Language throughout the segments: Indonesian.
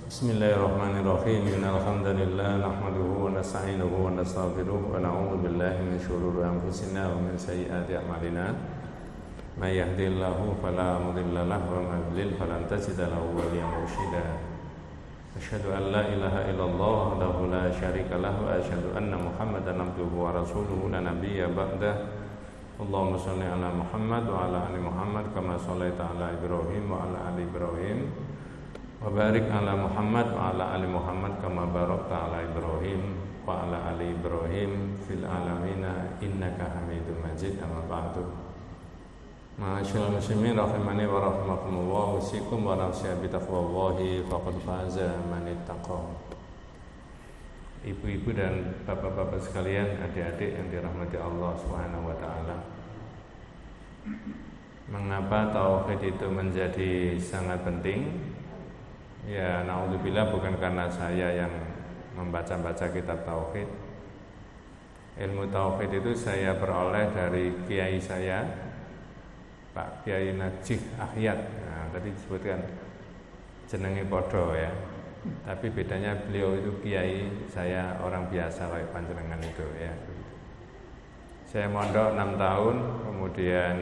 Bismillahirrahmanirrahim. Innal hamdalillah nahmaduhu wa nasta'inuhu wa nastaghfiruh wa na'udzu billahi min shururi anfusina wa min sayyiati a'malina. May yahdihillahu fala mudilla lahu wa may yudlil falan tajida lahu waliyyan mursyida. Asyhadu an la ilaha illallah wahdahu la syarika lahu wa asyhadu anna Muhammadan abduhu wa rasuluhu la nabiyya ba'dah. Allahumma shalli ala Muhammad wa ala ali Muhammad kama shallaita ala Ibrahim wa ala ali Ibrahim. Wa barik ala Muhammad wa ala ali Muhammad kama barakta ala Ibrahim wa ala ali Ibrahim fil alamina innaka Hamidum Majid. Amma ba'du. Ma'asyiral muslimin rahimani wa rahimakumullah, usikum wa nafsi bi taqwallahi faqad faza man ittaqa. Ibu-ibu dan bapak-bapak sekalian, adik-adik yang dirahmati Allah Subhanahu wa taala. Mengapa tauhid itu menjadi sangat penting? Ya, naudzubillah, bukan karena saya yang membaca-baca kitab tauhid. Ilmu tauhid itu saya peroleh dari kiai saya, Pak Kiai Najih Akhyat. Nah, tadi disebutkan jenenge podo ya. Tapi bedanya beliau itu kiai, saya orang biasa kayak panjenengan itu ya. Saya mondok 6 tahun, kemudian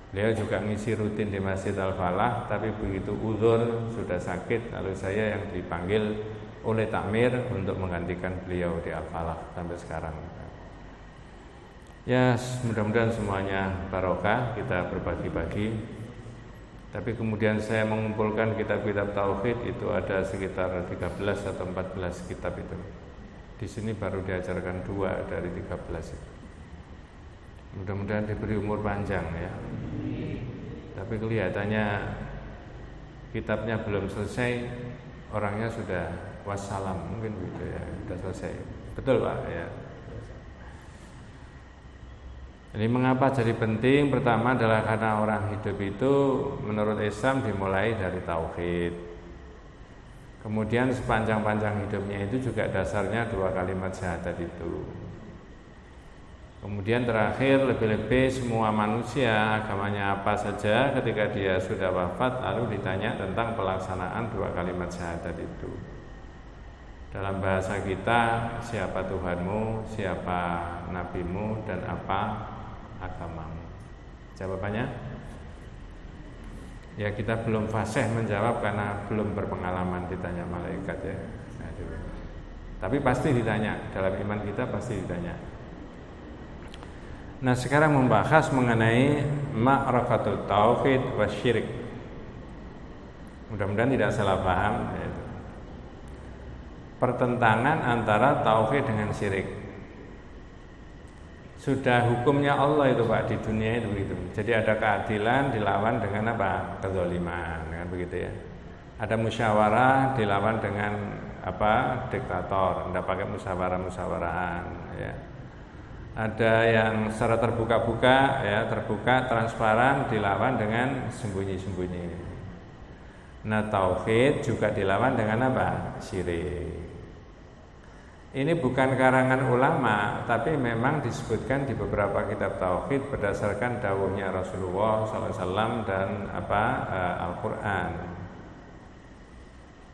beliau juga ngisi rutin di Masjid Al-Falah, tapi begitu uzur, sudah sakit, lalu saya yang dipanggil oleh takmir untuk menggantikan beliau di Al-Falah sampai sekarang. Ya, mudah-mudahan semuanya barokah, kita berbagi-bagi. Tapi kemudian saya mengumpulkan kitab-kitab tauhid itu ada sekitar 13 atau 14 kitab itu. Di sini baru diajarkan 2 dari 13 itu. Mudah-mudahan diberi umur panjang ya. Tapi kelihatannya kitabnya belum selesai, orangnya sudah wassalam, mungkin gitu ya, sudah selesai. Betul Pak ya. Ini mengapa jadi penting? Pertama adalah karena orang hidup itu menurut Islam dimulai dari tauhid. Kemudian sepanjang-panjang hidupnya itu juga dasarnya 2 kalimat syahadat itu. Kemudian terakhir, lebih-lebih semua manusia agamanya apa saja, ketika dia sudah wafat lalu ditanya tentang pelaksanaan 2 kalimat syahadat itu. Dalam bahasa kita, siapa Tuhanmu, siapa nabimu, dan apa agamamu? Jawabannya? Ya, kita belum fasih menjawab karena belum berpengalaman ditanya malaikat ya. Tapi pasti ditanya, dalam iman kita pasti ditanya. Nah, sekarang membahas mengenai ma'rifatut tauhid wasyirik. Mudah-mudahan tidak salah paham yaitu pertentangan antara tauhid dengan syirik. Sudah hukumnya Allah itu Pak di dunia itu begitu. Jadi ada keadilan dilawan dengan apa? Kezaliman, kan begitu ya. Ada musyawarah dilawan dengan apa? Diktator. Tidak pakai musyawarah-musyawarahan ya. Ada yang secara terbuka-buka ya, terbuka, transparan, dilawan dengan sembunyi-sembunyi. Nah, tauhid juga dilawan dengan apa? Syirik. Ini bukan karangan ulama, tapi memang disebutkan di beberapa kitab tauhid berdasarkan dawuhnya Rasulullah SAW dan Al-Quran.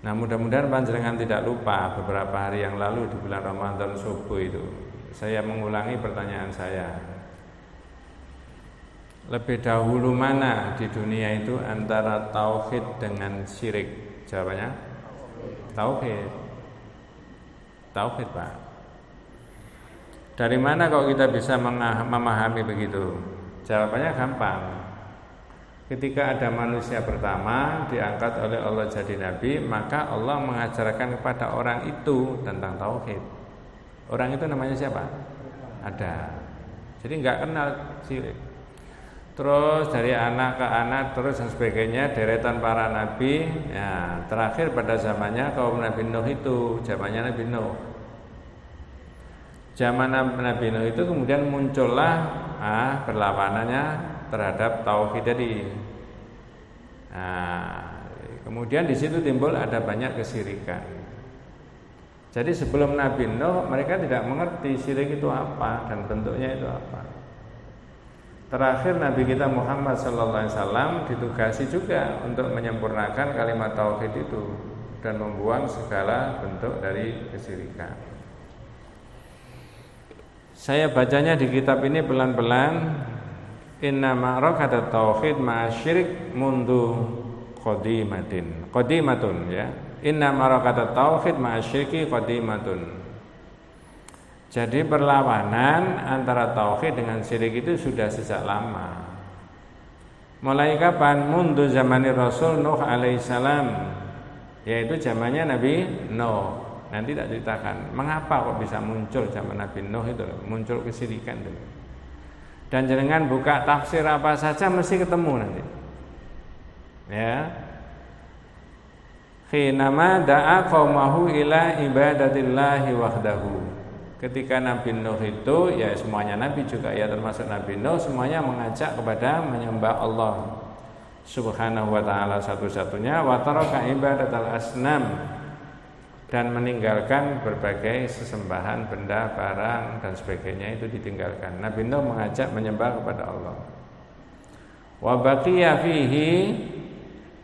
Nah, mudah-mudahan panjenengan tidak lupa beberapa hari yang lalu di bulan Ramadan subuh itu saya mengulangi pertanyaan saya. Lebih dahulu mana di dunia itu antara tauhid dengan syirik? Jawabannya tauhid. Tauhid Pak. Dari mana kok kita bisa memahami begitu? Jawabannya gampang. Ketika ada manusia pertama diangkat oleh Allah jadi nabi, maka Allah mengajarkan kepada orang itu tentang tauhid. Orang itu namanya siapa? Ada. Jadi enggak kenal syirik. Terus dari anak ke anak terus dan sebagainya, deretan para nabi. Ya, terakhir pada zamannya kaum Nabi Nuh itu, zamannya Nabi Nuh. Zaman Nabi Nuh itu kemudian muncullah perlawanannya terhadap tauhid tadi. Nah, kemudian di situ timbul ada banyak kesyirikan. Jadi sebelum Nabi Nuh mereka tidak mengerti syirik itu apa dan bentuknya itu apa. Terakhir Nabi kita Muhammad SAW ditugasi juga untuk menyempurnakan kalimat tauhid itu. dan membuang segala bentuk dari kesyirikan. Saya bacanya di kitab ini pelan-pelan. Inna ma'rakatat tauhid ma'asyirik mundu qadimatun ya. Inna ma'rakatat tauhid ma'asyiriki qadimatun. Jadi perlawanan antara tauhid dengan syirik itu sudah sejak lama. Mulai kapan? Mundu zamani Rasul Nuh alaihissalam, yaitu zamannya Nabi Nuh. Nanti tak ceritakan mengapa kok bisa muncul zaman Nabi Nuh itu, muncul kesyirikan itu. Dan jangan buka tafsir apa saja mesti ketemu nanti. Ya. Khinama da'a qaumahu ila ibadatillahi wahdahu. Ketika Nabi Nuh itu, ya semuanya Nabi juga ya termasuk Nabi Nuh, semuanya mengajak kepada menyembah Allah Subhanahu wa ta'ala satu-satunya, wa taraka ibadatal asnam, dan meninggalkan berbagai sesembahan benda, barang dan sebagainya itu ditinggalkan. Nabi Nuh mengajak menyembah kepada Allah. Wa baqiya fihi,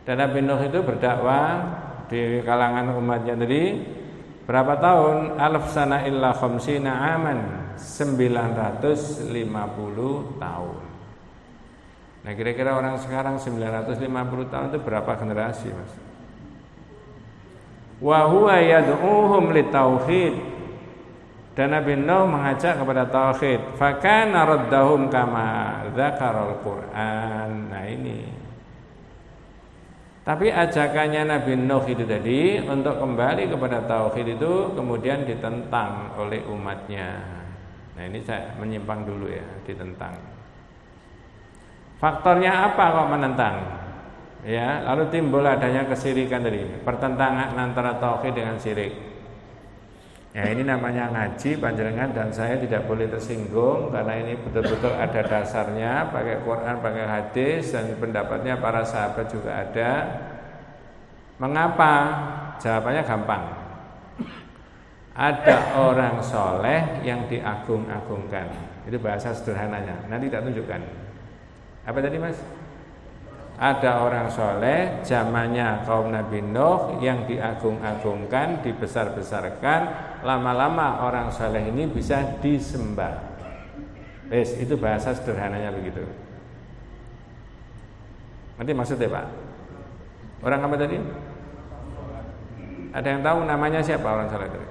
dan Nabi Nuh itu berdakwah di kalangan umatnya tadi berapa tahun? Alf sana illa khamsina aman, 950 tahun. Nah kira-kira orang sekarang 950 tahun itu berapa generasi, Mas? Wa huwa yad'uhum litauhid, dan Nabi Nuh mengajak kepada tauhid. Fakana raddahum kama dzakarul Qur'an. Nah ini. Tapi ajakannya Nabi Nuh itu tadi untuk kembali kepada tauhid itu kemudian ditentang oleh umatnya. Nah ini saya menyimpang dulu ya, ditentang. Faktornya apa kok menentang? Ya, lalu timbul adanya kesyirikan tadi, pertentangan antara tauhid dengan syirik. Ya ini namanya ngaji panjenengan, dan saya tidak boleh tersinggung karena ini betul-betul ada dasarnya, pakai Quran, pakai hadis, dan pendapatnya para sahabat juga ada. Mengapa? Jawabannya gampang. Ada orang soleh yang diagung-agungkan. Itu bahasa sederhananya. Nanti tak tunjukkan. Apa tadi, Mas? Ada orang soleh zamannya kaum Nabi Nuh yang diagung-agungkan, dibesar-besarkan. Lama-lama orang soleh ini bisa disembah. Itu bahasa sederhananya begitu. Nanti maksudnya Pak? Orang apa tadi? Ada yang tahu namanya siapa orang soleh tadi?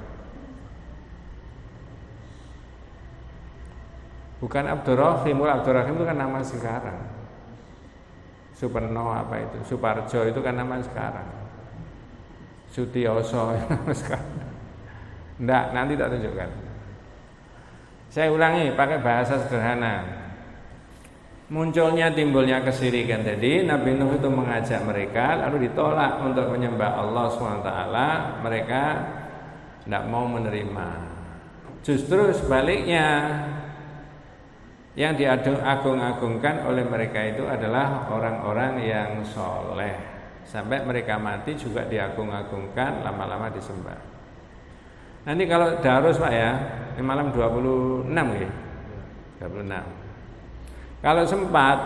Bukan Abdurrahim. Abdurrahim itu kan nama sekarang. Suparno apa itu? Suparjo itu kan nama sekarang. Sutioso nama sekarang. Enggak, nanti tak tunjukkan. Saya ulangi pakai bahasa sederhana. Munculnya timbulnya kesyirikan tadi, Nabi Nuh itu mengajak mereka, lalu ditolak untuk menyembah Allah SWT. Mereka tidak mau menerima. Justru sebaliknya, yang diagung-agungkan oleh mereka itu adalah orang-orang yang soleh. Sampai mereka mati juga diagung-agungkan, lama-lama disembah. Nanti kalau darus Pak ya, ini malam 26 ya, 26. Kalau sempat,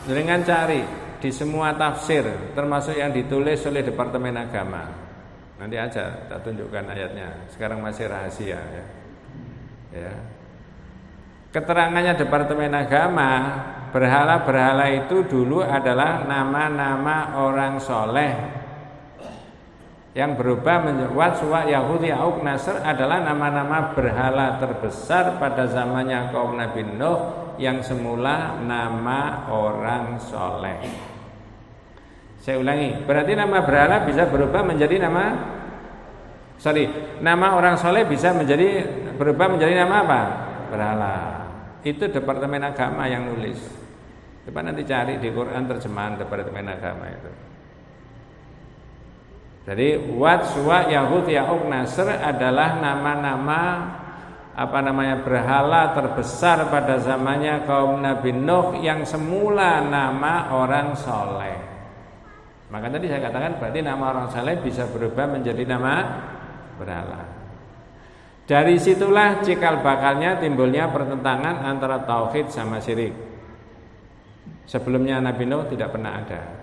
dengan cari di semua tafsir, termasuk yang ditulis oleh Departemen Agama. Nanti aja tak tunjukkan ayatnya. Sekarang masih rahasia ya. Ya. Keterangannya Departemen Agama, berhala-berhala itu dulu adalah nama-nama orang soleh yang berubah menjadi Watsuwa, Yahud, Ya'uq, Nasr adalah nama-nama berhala terbesar pada zamannya kaum Nabi Nuh yang semula nama orang soleh. Saya ulangi, berarti nama berhala bisa berubah menjadi nama orang soleh bisa berubah menjadi nama apa? Berhala. Itu Departemen Agama yang nulis. Coba nanti cari di Quran terjemahan Departemen Agama itu. Jadi Wat, Suwa, Yahud, Ya'uq, Nasr adalah nama-nama berhala terbesar pada zamannya kaum Nabi Nuh yang semula nama orang soleh. Maka tadi saya katakan berarti nama orang soleh bisa berubah menjadi nama berhala. Dari situlah cikal bakalnya timbulnya pertentangan antara tauhid sama syirik. Sebelumnya Nabi Nuh tidak pernah ada.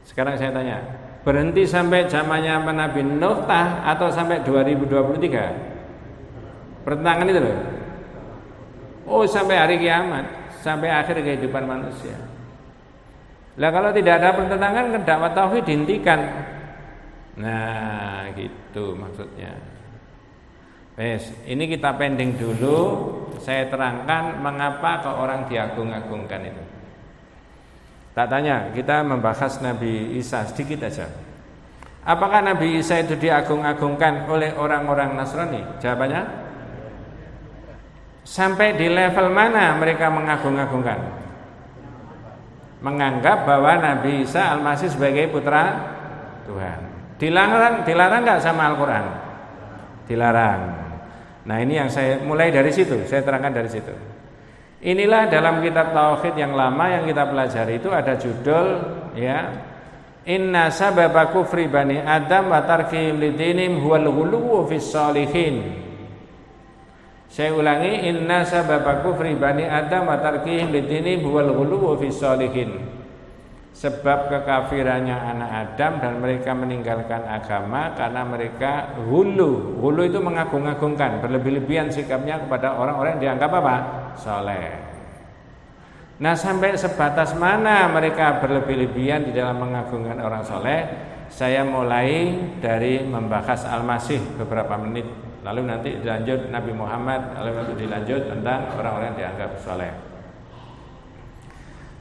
Sekarang saya tanya, Berhenti sampai zamannya Nabi Nuh atau sampai 2023? Pertentangan itu loh. Oh, sampai hari kiamat, sampai akhir kehidupan manusia. Lah kalau tidak ada pertentangan, dakwah tauhid dihentikan. Nah, gitu maksudnya. Ini kita pending dulu. Saya terangkan mengapa kok orang diagung-agungkan itu. Tak tanya, kita membahas Nabi Isa sedikit aja. Apakah Nabi Isa itu diagung-agungkan oleh orang-orang Nasrani? Jawabannya, sampai di level mana mereka mengagung-agungkan? Menganggap bahwa Nabi Isa Al-Masih sebagai putra Tuhan. Dilarang nggak sama Al-Quran? Dilarang. Nah, ini yang saya mulai dari situ, saya terangkan dari situ. Inilah dalam kitab tauhid yang lama yang kita pelajari itu ada judul ya, Inna sababa kufri bani Adam wa tarkihim lidinim huwal ghuluwu fis shalihin. Saya ulangi, inna sababa kufri bani Adam wa tarkihim lidinim huwal ghuluwu fis shalihin. Sebab kekafirannya anak Adam dan mereka meninggalkan agama karena mereka hulu itu mengagung-agungkan, berlebih-lebihan sikapnya kepada orang-orang yang dianggap apa? Soleh. Nah, sampai sebatas mana mereka berlebih-lebihan di dalam mengagungkan orang soleh? Saya mulai dari membahas Al-Masih beberapa menit, lalu nanti dilanjut Nabi Muhammad, lalu nanti dilanjut tentang orang-orang yang dianggap soleh.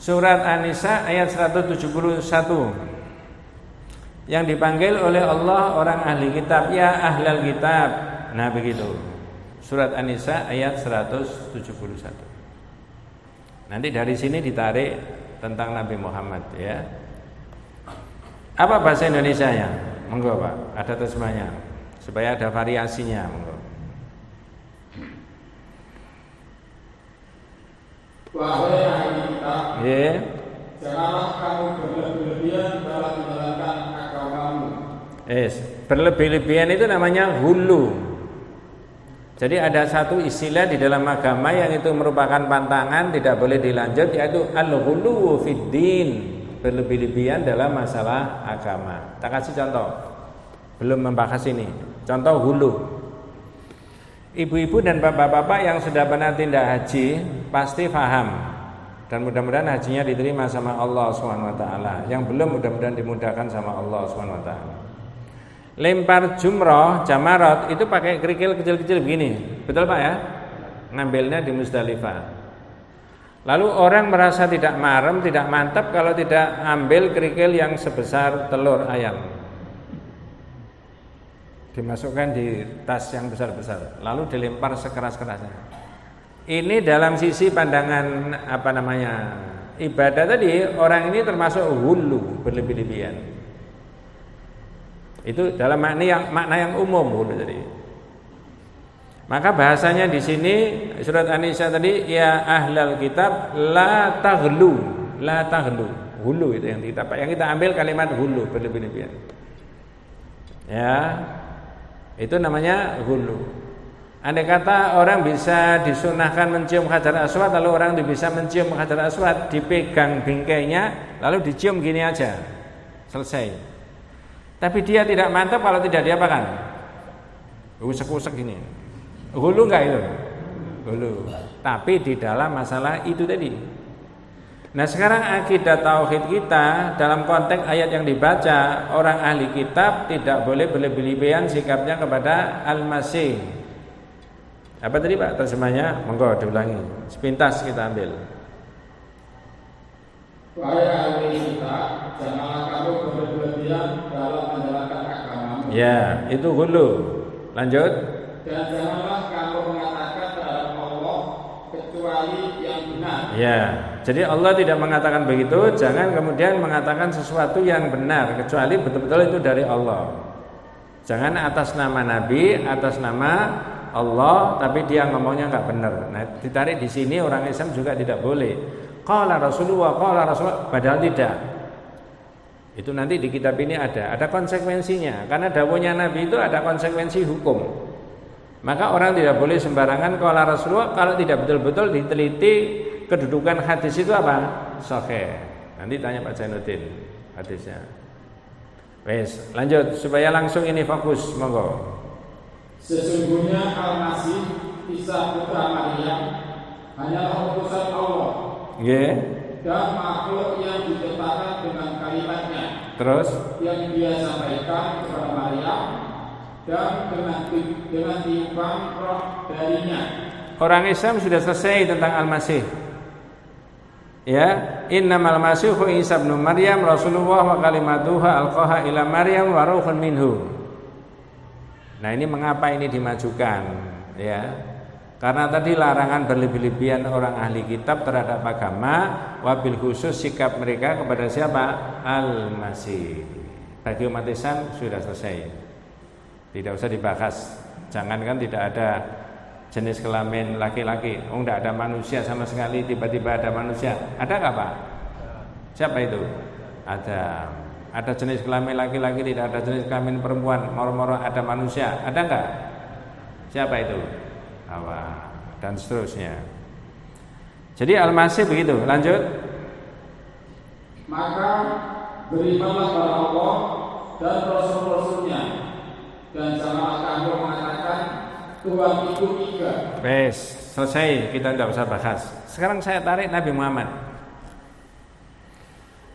Surat An-Nisa ayat 171 yang dipanggil oleh Allah orang ahli kitab, ya ahlal kitab. Nah, begitu. Surat An-Nisa ayat 171. Nanti dari sini ditarik tentang Nabi Muhammad ya. Apa bahasa Indonesianya? Monggo Pak, ada terjemahnya supaya ada variasinya, monggo. Wahai ahli kitab, janganlah kamu berlebih-lebihan dalam menjalankan agamamu. Berlebih-lebihan itu namanya hulu. Jadi ada satu istilah di dalam agama yang itu merupakan pantangan, tidak boleh dilanjut, yaitu al-ghuluwu fid-din, berlebih-lebihan dalam masalah agama. Tak kasih contoh, belum membahas ini. Contoh hulu. Ibu-ibu dan bapak-bapak yang sudah pernah tindak haji pasti paham, dan mudah-mudahan hajinya diterima sama Allah SWT. Yang belum mudah-mudahan dimudahkan sama Allah SWT. Lempar jumroh, jamarot itu pakai kerikil kecil-kecil begini, betul Pak ya? Ngambilnya di Musdalifah. Lalu orang merasa tidak marem, tidak mantap kalau tidak ambil kerikil yang sebesar telur ayam, dimasukkan di tas yang besar-besar, lalu dilempar sekeras-kerasnya. Ini dalam sisi pandangan ibadah tadi, orang ini termasuk hulu, berlebih-lebihan. Itu dalam makna yang umum hulu tadi. Maka bahasanya di sini surat An-Nisa tadi, ya ahlal kitab la taghlu, hulu itu yang kita ambil kalimat hulu, berlebih-lebihan. Ya. Itu namanya hulu. Andai kata orang bisa disunahkan mencium Hajar Aswad, lalu orang bisa mencium Hajar Aswad, dipegang bingkainya, lalu dicium gini aja, selesai. Tapi dia tidak mantap kalau tidak diapakan, usek-usek gini. Hulu enggak itu? Hulu. Tapi di dalam masalah itu tadi. Nah, sekarang akidah tauhid kita dalam konteks ayat yang dibaca, orang ahli kitab tidak boleh berlebih-lebihan sikapnya kepada Al-Masih. Apa tadi Pak terjemahnya? Monggo diulangi. Sepintas kita ambil. Wahai ahli kitab, janganlah kamu berlebih-lebihan dalam menjalankan agamamu. Ya, itu hulu. Lanjut. Dan janganlah kamu mengatakan terhadap Allah kecuali yang benar. Ya. Jadi Allah tidak mengatakan begitu, jangan kemudian mengatakan sesuatu yang benar kecuali betul-betul itu dari Allah. Jangan atas nama Nabi, atas nama Allah, tapi dia ngomongnya enggak benar. Nah, ditarik di sini orang Islam juga tidak boleh. Qala Rasulullah, padahal tidak. Itu nanti di kitab ini ada konsekuensinya, karena dawuhnya Nabi itu ada konsekuensi hukum. Maka orang tidak boleh sembarangan qala Rasulullah kalau tidak betul-betul diteliti kedudukan hadis itu apa? Sahih. Nanti tanya Pak Zainuddin hadisnya. Wes, lanjut supaya langsung ini fokus, monggo. Sesungguhnya Al-Masih Isa putra Maryam hanyalah utusan Allah. Nggih. Dan makhluk yang diciptakan dengan kalimatnya. Terus yang dia sampaikan kepada Maryam dan dengan tiupan roh darinya. Orang Islam sudah selesai tentang Al-Masih. Ya, innamal masihu Isa ibnu Maryam Rasulullah wa kalimatuha alqaha ila Maryam wa ruhun minhu. Nah, ini mengapa ini dimajukan, ya? Karena tadi larangan berlebih-lebihan orang ahli kitab terhadap agama, wabil khusus sikap mereka kepada siapa? Al-Masih. Bagi umat Islam sudah selesai. Tidak usah dibahas. Jangankan tidak ada jenis kelamin laki-laki, tidak ada manusia sama sekali, tiba-tiba ada manusia. Ada nggak Pak? Siapa itu? Ada. Ada jenis kelamin laki-laki, tidak ada jenis kelamin perempuan, moro-moro ada manusia. Ada nggak? Siapa itu? Hawa dan seterusnya. Jadi Al-Masih begitu. Lanjut. Maka berimanlah kepada Allah dan Rasul-Rasulnya, dan janganlah kamu mengatakan Tuhan itu tiga. Bes, selesai, kita tidak usah bahas. Sekarang saya tarik Nabi Muhammad.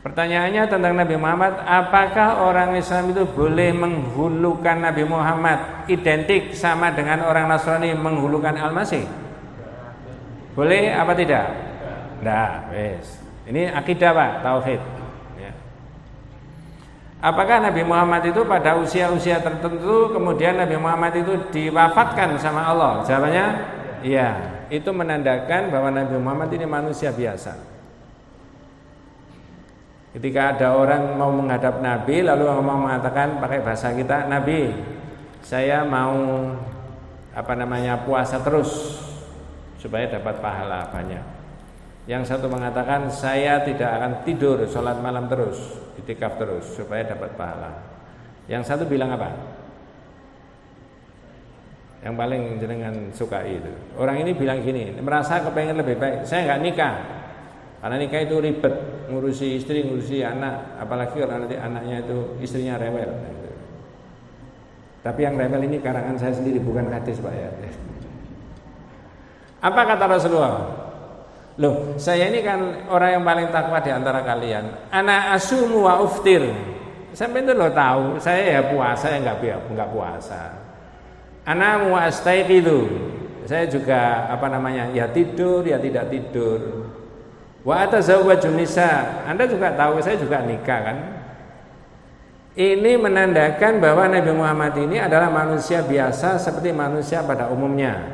Pertanyaannya tentang Nabi Muhammad, apakah orang Islam itu boleh menghulukan Nabi Muhammad identik sama dengan orang Nasrani menghulukan Al-Masih? Boleh apa tidak? Tidak, bes. Ini akidah Pak, tauhid. Ya. Apakah Nabi Muhammad itu pada usia-usia tertentu kemudian Nabi Muhammad itu diwafatkan sama Allah? Jawabannya iya. Itu menandakan bahwa Nabi Muhammad ini manusia biasa. Ketika ada orang mau menghadap Nabi lalu mau mengatakan pakai bahasa kita, Nabi, saya mau puasa terus supaya dapat pahala banyak. Yang satu mengatakan saya tidak akan tidur, sholat malam terus, itikaf terus supaya dapat pahala. Yang satu bilang apa? Yang paling jenengan sukai itu. Orang ini bilang gini, merasa kepengen lebih baik. Saya nggak nikah, karena nikah itu ribet, ngurusi istri, ngurusi anak, apalagi kalau nanti anaknya itu istrinya rewel. Tapi yang rewel ini karangan saya sendiri, bukan hadis Pak ya. Apa kata Rasulullah? Loh, saya ini kan orang yang paling takwa di antara kalian. Ana asumu wa uftir. Sampai itu lo tahu, saya ya puasa, ya enggak puasa. Ana muastaiqidu. Saya juga ya tidur, ya tidak tidur. Wa atazawwaju nisa. Anda juga tahu saya juga nikah kan? Ini menandakan bahwa Nabi Muhammad ini adalah manusia biasa seperti manusia pada umumnya.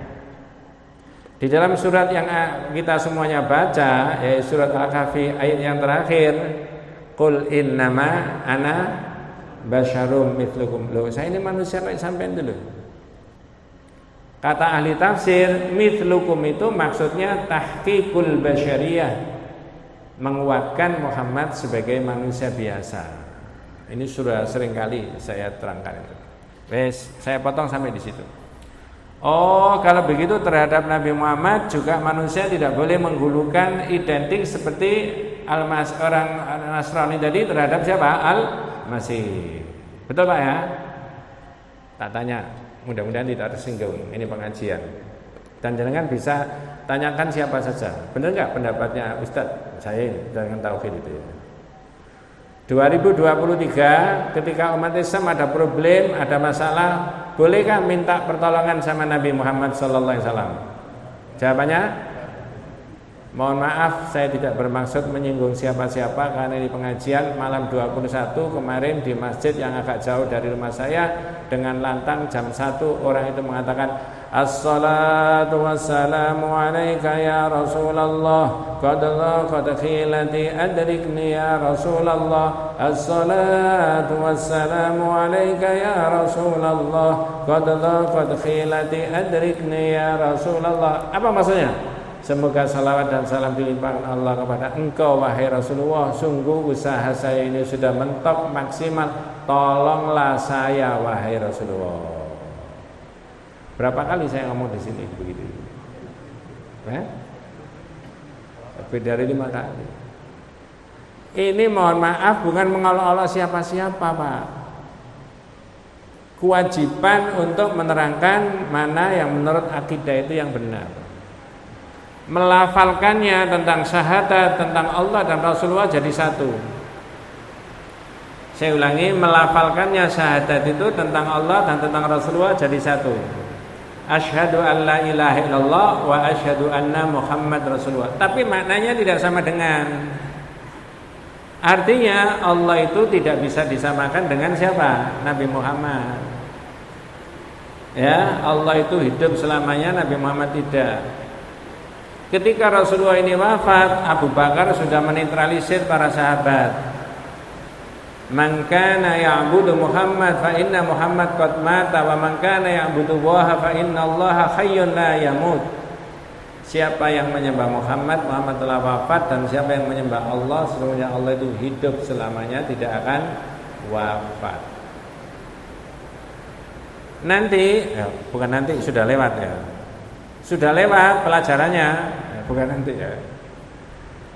Di dalam surat yang kita semuanya baca, yaitu surat Al-Kahfi ayat yang terakhir, qul innama ana basyarum mithlukum. Loh, saya ini manusia kayak sampean dulu. Kata ahli tafsir, mithlukum itu maksudnya tahqiqul basyariyah, menguatkan Muhammad sebagai manusia biasa. Ini sudah sering kali saya terangkan itu. Wes, saya potong sampai di situ. Oh, kalau begitu terhadap Nabi Muhammad juga manusia tidak boleh menghulukan identik seperti orang Nasrani tadi terhadap siapa? Al-Masih. Betul Pak ya? Tak tanya, mudah-mudahan tidak tersinggung. Ini pengajian. Dan jangan bisa tanyakan siapa saja. Benar nggak pendapatnya Ustadz? Saya dengan tauhid itu ya. 2023 ketika umat Islam ada problem, ada masalah, bolehkah minta pertolongan sama Nabi Muhammad SAW? Jawabannya, mohon maaf saya tidak bermaksud menyinggung siapa-siapa, karena di pengajian malam 21 kemarin di masjid yang agak jauh dari rumah saya, dengan lantang jam 1 orang itu mengatakan, As-salatu wassalamu alaika ya Rasulullah, qad khilati adrikni ya Rasulullah. As-salatu wassalamu alaika ya Rasulullah, qad khilati adrikni ya Rasulullah. Apa maksudnya? Semoga salawat dan salam dilimpahkan Allah kepada engkau wahai Rasulullah. Sungguh usaha saya ini sudah mentok maksimal, tolonglah saya wahai Rasulullah. Berapa kali saya ngomong di sini begitu? Lebih dari 5 kali. Ini mohon maaf bukan mengolok-olok siapa-siapa Pak. kewajiban untuk menerangkan mana yang menurut akidah itu yang benar. Melafalkannya tentang syahadat, tentang Allah dan Rasulullah jadi satu. Saya ulangi, melafalkannya syahadat itu tentang Allah dan tentang Rasulullah jadi satu. Asyhadu an la ilaha illallah wa asyhadu anna Muhammad Rasulullah. Tapi maknanya tidak sama dengan. Artinya Allah itu tidak bisa disamakan dengan siapa? Nabi Muhammad. Ya, Allah itu hidup selamanya, Nabi Muhammad tidak. Ketika Rasulullah ini wafat, Abu Bakar sudah menetralisir para sahabat. Man kana ya'budu Muhammad fa inna Muhammad qad mata wa man kana ya'budu Allah fa inna Allah hayyun la yamut. Siapa yang menyembah Muhammad, Muhammad telah wafat, dan siapa yang menyembah Allah, sesungguhnya Allah itu hidup selamanya, tidak akan wafat. Nanti, ya, bukan nanti, sudah lewat ya. Sudah lewat pelajarannya, ya, bukan nanti ya.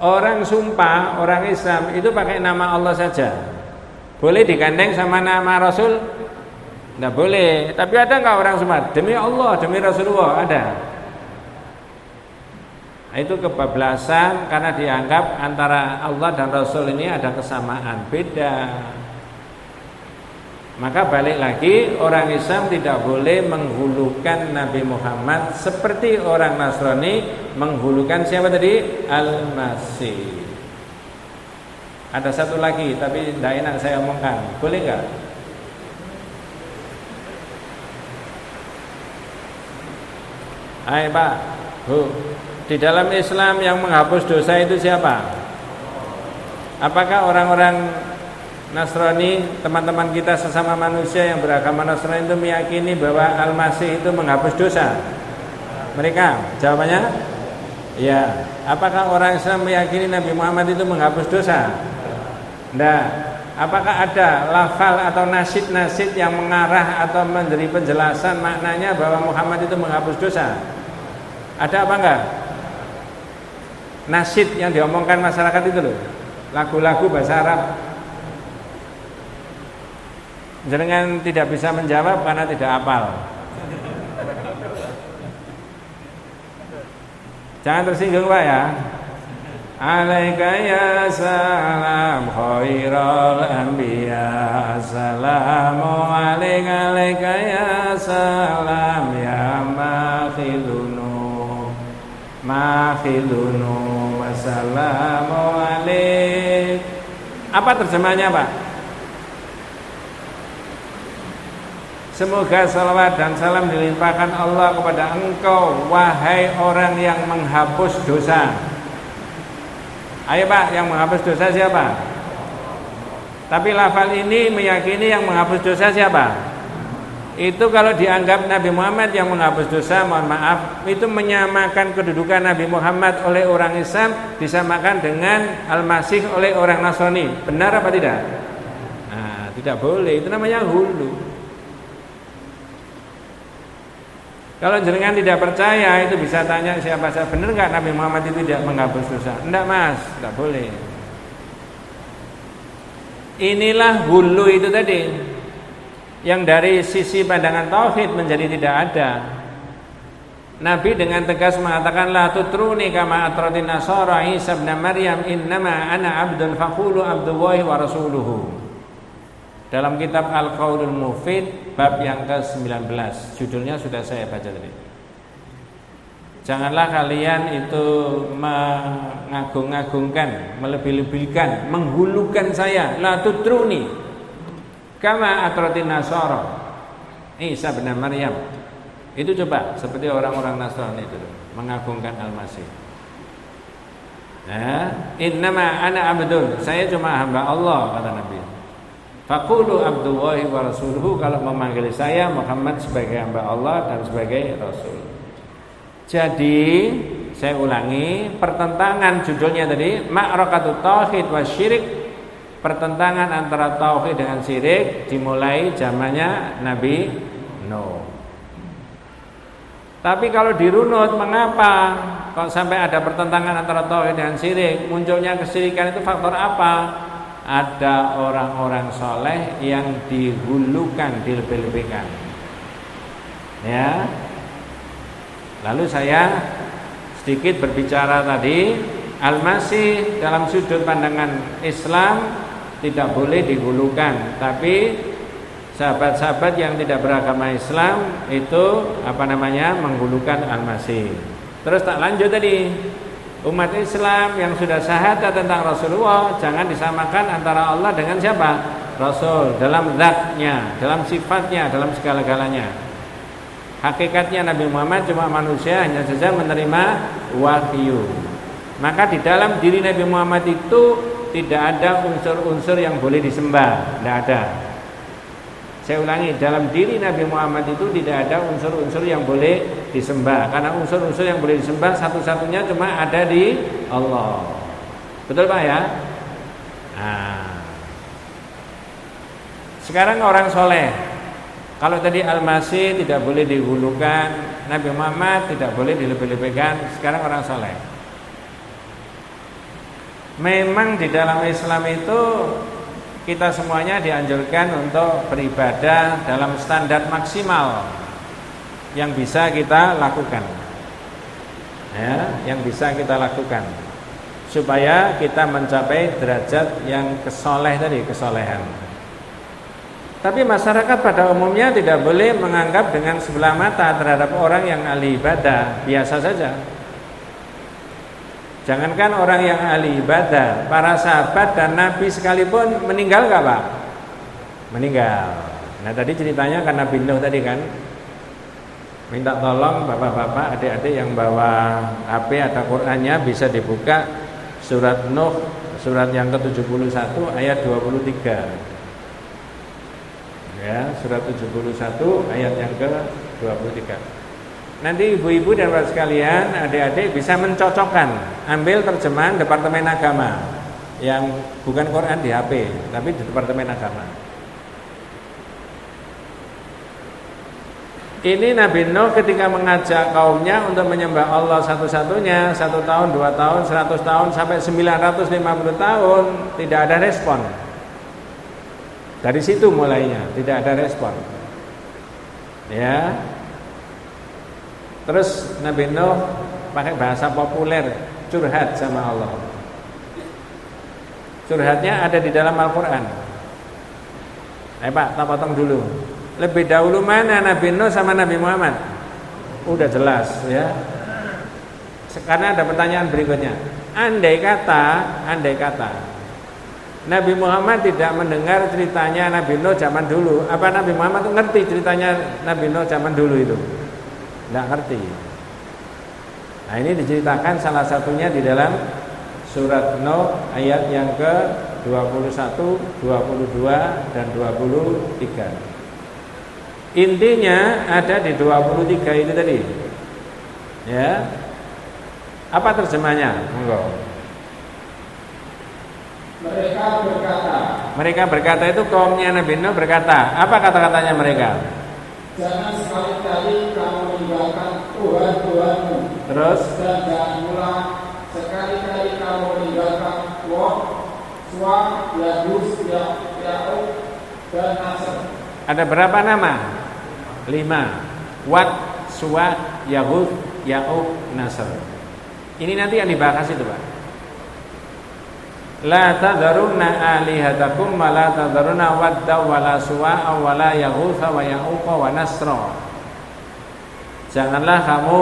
Orang sumpah, orang Islam itu pakai nama Allah saja. Boleh digandeng sama nama Rasul? Tidak boleh. Tapi ada nggak orang sumpah demi Allah, demi Rasulullah? Ada. Itu kebablasan karena dianggap antara Allah dan Rasul ini ada kesamaan, beda. Maka balik lagi, orang Islam tidak boleh menghulukan Nabi Muhammad seperti orang Nasrani menghulukan siapa tadi? Al-Masih. Ada satu lagi tapi tidak enak saya omongkan. Boleh nggak? Hai Pak, Bu. Di dalam Islam yang menghapus dosa itu siapa? Apakah orang-orang Nasrani, teman-teman kita sesama manusia yang beragama Nasrani itu meyakini bahwa Al-Masih itu menghapus dosa? Mereka? Jawabannya? Ya. Apakah orang Islam meyakini Nabi Muhammad itu menghapus dosa? Tidak. Apakah ada lafal atau nasid-nasid yang mengarah atau memberi penjelasan maknanya bahwa Muhammad itu menghapus dosa? Ada apa enggak? Nasid yang diomongkan masyarakat itu loh, lagu-lagu bahasa Arab. Jangan tidak bisa menjawab karena tidak hafal. Jangan tersinggung Pak ya. Alaika ya salam khairul anbiya, assalamu alaika ya salam ya makhidunu wassalamu alaik. Apa terjemahnya Pak? Semoga salawat dan salam dilimpahkan Allah kepada engkau, wahai orang yang menghapus dosa. Ayo Pak, yang menghapus dosa siapa? Tapi lafal ini meyakini yang menghapus dosa siapa? Itu kalau dianggap Nabi Muhammad yang menghapus dosa, mohon maaf, itu menyamakan kedudukan Nabi Muhammad oleh orang Islam disamakan dengan Al-Masih oleh orang Nasrani. Benar apa tidak? Nah, tidak boleh, itu namanya hulu. Kalau jenengan tidak percaya, itu bisa tanya siapa saja, benar nggak Nabi Muhammad itu tidak menghapus dosa? Enggak Mas, tidak boleh. Inilah hulu itu tadi, yang dari sisi pandangan tauhid menjadi tidak ada. Nabi dengan tegas mengatakan la tutruni kama atratin nasara Isa ibn Maryam innama ana abdun faqulu abdullahi wa rasuluhu. Dalam kitab Al-Qaulul Mufid bab yang ke-19, judulnya sudah saya baca tadi. Janganlah kalian itu mengagung-agungkan, melebih-lebihkan, menghulukan saya. La tutruni kama atratin nasara Isa bin Maryam. Itu coba seperti orang-orang Nasrani itu mengagungkan Al-Masih. Innama ana abdun, saya cuma hamba Allah, kata Nabi. Faqulu abdullahi wa rasuluhu, kalau memanggil saya Muhammad sebagai hamba Allah dan sebagai Rasul. Jadi saya ulangi, pertentangan judulnya tadi ma'rakatut tauhid wasyirik, pertentangan antara tauhid dengan syirik dimulai zamannya Nabi Nuh. Tapi kalau dirunut, mengapa kok sampai ada pertentangan antara tauhid dan syirik? Munculnya kesyirikan itu faktor apa? ada orang-orang soleh yang dihulukan, dilebih-lebihkan. Ya. Lalu saya sedikit berbicara tadi, Al-Masih dalam sudut pandangan Islam tidak boleh dihulukan, tapi sahabat-sahabat yang tidak beragama Islam itu menghulukan Al-Masih. Terus tak lanjut tadi, umat Islam yang sudah syahadat tentang Rasulullah jangan disamakan antara Allah dengan siapa? Rasul, dalam zatnya, dalam sifatnya, dalam segala-galanya. Hakikatnya Nabi Muhammad cuma manusia, hanya saja menerima wahyu. Maka di dalam diri Nabi Muhammad itu tidak ada unsur-unsur yang boleh disembah, tidak ada. Saya ulangi, dalam diri Nabi Muhammad itu tidak ada unsur-unsur yang boleh disembah. Karena unsur-unsur yang boleh disembah satu-satunya cuma ada di Allah. Betul Pak ya? Nah. Sekarang orang soleh. Kalau tadi Al-Masih tidak boleh dihulukan, Nabi Muhammad tidak boleh dilebih-lebihkan. Sekarang orang soleh. Memang di dalam Islam itu kita semuanya dianjurkan untuk beribadah dalam standar maksimal yang bisa kita lakukan, ya, yang bisa kita lakukan supaya kita mencapai derajat yang kesolehan. Tapi masyarakat pada umumnya tidak boleh menganggap dengan sebelah mata terhadap orang yang ahli ibadah, biasa saja. Jangankan orang yang ahli ibadah, para sahabat dan Nabi sekalipun meninggal gak Pak? Meninggal. Nah tadi ceritanya kan Nabi Nuh tadi kan, minta tolong bapak-bapak, adik-adik yang bawa HP ada Qur'annya bisa dibuka surat Nuh, surat yang ke-71 ayat 23. Ya, surat 71 ayat yang ke-23. Nanti ibu-ibu dan bapak sekalian, adik-adik bisa mencocokkan, ambil terjemahan Departemen Agama yang bukan Quran di HP, tapi di Departemen Agama. Ini Nabi Nuh ketika mengajak kaumnya untuk menyembah Allah satu-satunya, 1 tahun, 2 tahun, 100 tahun, sampai 950 tahun, tidak ada respon. Dari situ mulainya, tidak ada respon. Ya. Terus Nabi Nuh pakai bahasa populer, curhat sama Allah. Curhatnya ada di dalam Al-Quran. Pak, tak potong dulu. Lebih dahulu mana Nabi Nuh sama Nabi Muhammad? Udah jelas ya. Karena ada pertanyaan berikutnya. Andai kata Nabi Muhammad tidak mendengar ceritanya Nabi Nuh zaman dulu, apa Nabi Muhammad ngerti ceritanya Nabi Nuh zaman dulu itu? Tidak ngerti. Nah ini diceritakan salah satunya di dalam surat Nuh ayat yang ke-21, 22 dan 23. Intinya ada di 23 itu tadi. Ya. Apa terjemahnya? Monggo. Mereka berkata itu kaumnya Nabi Nuh berkata. Apa kata-katanya mereka? Jangan sekali-kali kamu meninggalkan Tuhan-Tuhanmu. Terus? Dan jangan pula sekali-kali kamu meninggalkan Wah, Suwa, Yahus, Ya'uq, dan Nasr. Ada berapa nama? 5. Wat, Suwa, Yahud, Ya'uq, Nasr. Ini nanti yang dibahas itu Pak. La tadharunna alihatakum wa la tadharunna wadda wa la suwa'a wa la yaghutha wa ya'uqa wa nasra. Janganlah kamu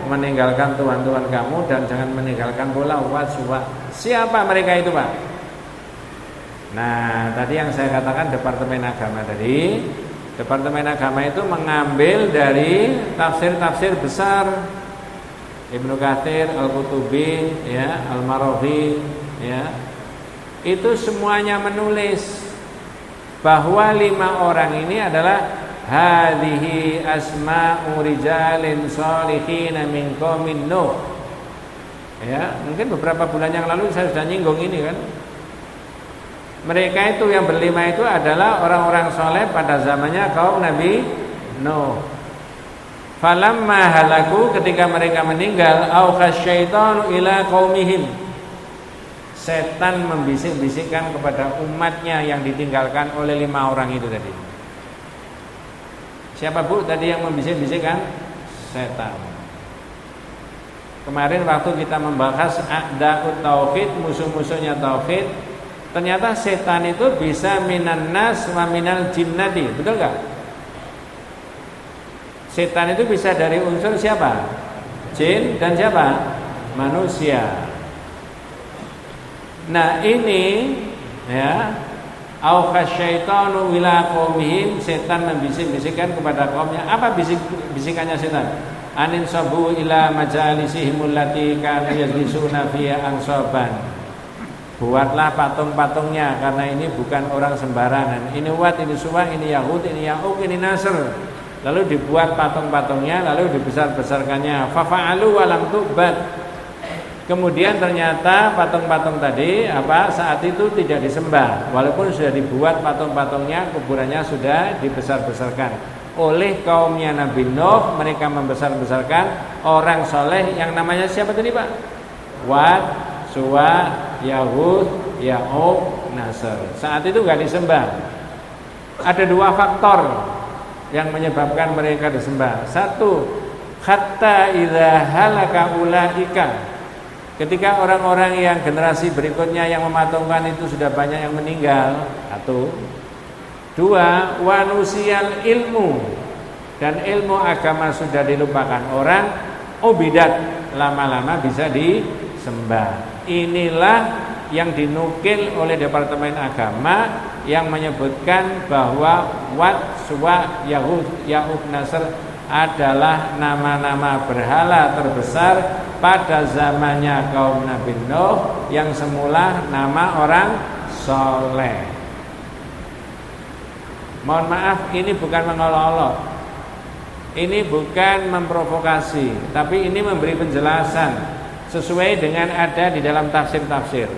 meninggalkan tuhan-tuhan kamu dan jangan meninggalkan pula Wad, Suwa. Siapa mereka itu Pak? Nah tadi yang saya katakan Departemen Agama tadi. Departemen Agama itu mengambil dari tafsir-tafsir besar, Ibnu Katsir, Al-Qutubi, ya, Al-Marawi, ya. Itu semuanya menulis bahwa 5 orang ini adalah hadhihi asma'u rijalin shalihin min qaumin Nuh. Ya, mungkin beberapa bulan yang lalu saya sudah nyinggung ini kan. Mereka itu yang berlima itu adalah orang-orang soleh pada zamannya kaum Nabi Nuh. Falamma halaku, ketika mereka meninggal, au khasyaitanu ila qaumihim. setan membisik-bisikkan kepada umatnya yang ditinggalkan oleh 5 orang itu tadi. Siapa Bu tadi yang membisik-bisikkan? Setan. Kemarin waktu kita membahas a'da'ut tauhid, musuh-musuhnya tauhid, ternyata setan itu bisa minan nas wa minal jinnati, betul gak? Setan itu bisa dari unsur siapa? Jin dan siapa? Manusia. Nah ini ya, au khasyaitan ila qaumihim, setan membisik-bisikkan kepada kaumnya. Apa bisikannya setan? Anin sabu ila majalisihim allati kanu yajlisuna fiha ansaban. Buatlah patung-patungnya, karena ini bukan orang sembarangan. Ini Wat, ini Suwa, ini Yahud, ini Ya'uq, ini Nasr. Lalu dibuat patung-patungnya, lalu dibesar-besarkannya. Fafa'alu walam tu'bad. Kemudian ternyata patung-patung tadi saat itu tidak disembah, walaupun sudah dibuat patung-patungnya, kuburannya sudah dibesar-besarkan oleh kaumnya Nabi Nuh. Mereka membesar-besarkan orang soleh yang namanya siapa tadi Pak? Wat, Suwa, Yahud, Ya'uq, Nasr. Saat itu nggak disembah. Ada 2 faktor yang menyebabkan mereka disembah. 1, hatta idza halaka ulaika. Ketika orang-orang yang generasi berikutnya yang mematungkan itu sudah banyak yang meninggal. 1. 2, wanusial ilmu, dan ilmu agama sudah dilupakan orang, ubidat, lama-lama bisa disembah. Inilah yang dinukil oleh Departemen Agama yang menyebutkan bahwa Wat, Suwa, Yahud, Ya'uq, Nasr adalah nama-nama berhala terbesar pada zamannya kaum Nabi Nuh yang semula nama orang soleh. Mohon maaf, ini bukan mengolok-olok, ini bukan memprovokasi, tapi ini memberi penjelasan sesuai dengan ada di dalam tafsir-tafsir.